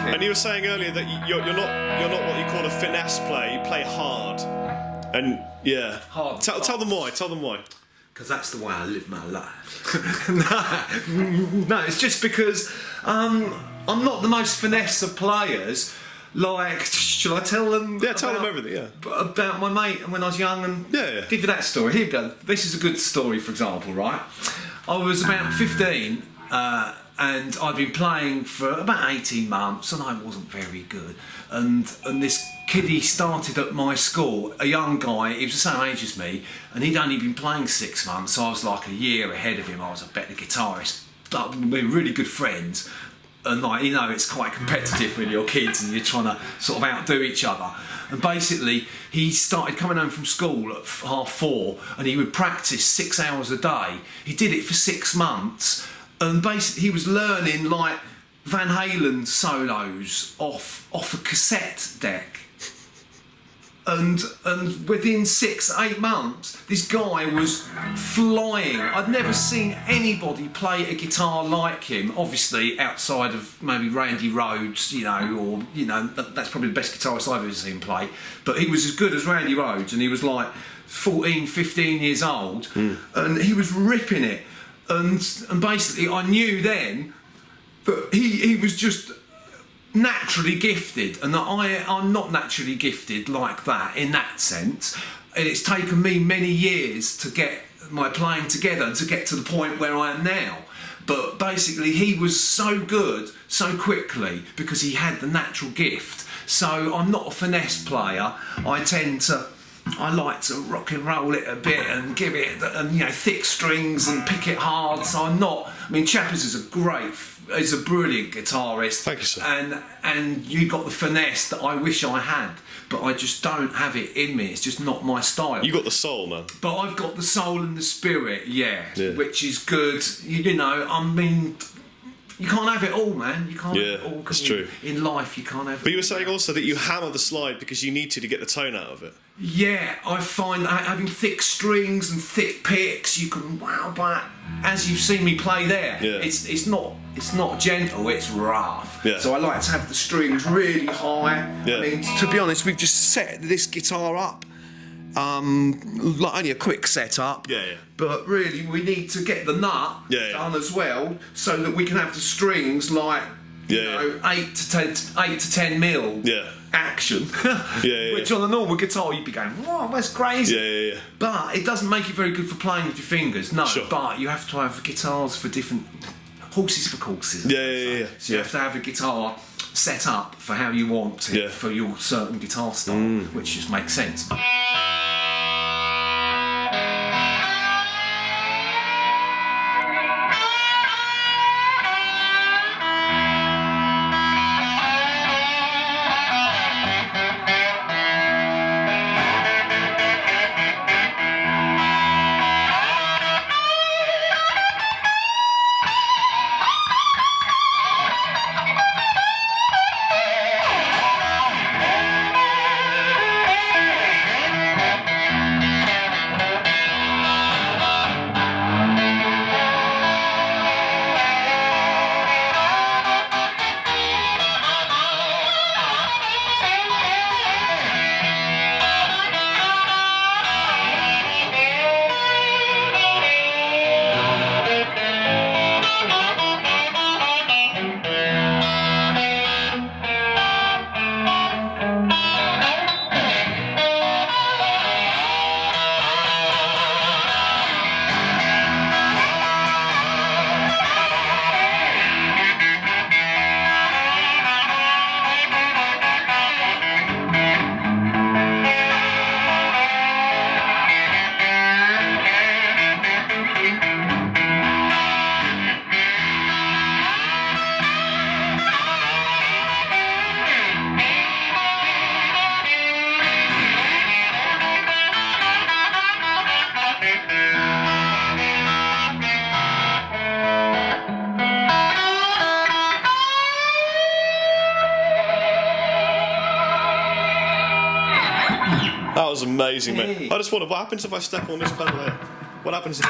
it. And you were saying earlier that you're not what you call a finesse player. You play hard. And yeah, Hard. Tell them why. Tell them why. Because that's the way I live my life. No, it's just because I'm not the most finesse of players. Like, shall I tell them? Yeah, tell them everything. Yeah. About my mate when I was young and Yeah. give you that story. Here you go. This is a good story, for example, right? I was about 15 and I'd been playing for about 18 months and I wasn't very good. And this kiddie started at my school, a young guy, he was the same age as me, and he'd only been playing 6 months, so I was like a year ahead of him. I was a better guitarist. But we were really good friends. And like, you know, it's quite competitive when you're kids and you're trying to sort of outdo each other. And basically, he started coming home from school at 4:30 and he would practice 6 hours a day. He did it for 6 months and basically he was learning like Van Halen solos off a cassette deck. And within 6-8 months, this guy was flying. I'd never seen anybody play a guitar like him. Obviously, outside of maybe Randy Rhoads, you know, or you know, that's probably the best guitarist I've ever seen play. But he was as good as Randy Rhoads, and he was like 14, 15 years old, and he was ripping it. And basically, I knew then that he was just naturally gifted, and that I'm not naturally gifted like that in that sense. And it's taken me many years to get my playing together and to get to the point where I am now. But basically he was so good so quickly because he had the natural gift. So I'm not a finesse player. I like to rock and roll it a bit and give it, and you know, thick strings and pick it hard. So I'm not. I mean, Chappers is a brilliant guitarist. Thank you, sir. And you got the finesse that I wish I had, but I just don't have it in me. It's just not my style. You got the soul, man. But I've got the soul and the spirit, yeah. Which is good. You know, I mean, you can't have it all, man. You can't have it all. That's true. In life, you can't have it. But you were saying also that you hammer the slide because you need to get the tone out of it. Yeah, I find that having thick strings and thick picks, you can wow back. As you've seen me play there, it's not gentle, it's rough. Yeah. So I like to have the strings really high. Yeah. I mean, to be honest, we've just set this guitar up, like only a quick setup. Yeah. But really, we need to get the nut done as well, so that we can have the strings like you know, 8 to 10 mil. Action, which on a normal guitar you'd be going, "Whoa, that's crazy." But it doesn't make it very good for playing with your fingers. No, but you have to have guitars for different horses for courses. So you have to have a guitar set up for how you want it for your certain guitar style, which just makes sense. That was amazing, mate. I just wonder, what happens if I step on this pedal here? What happens if I...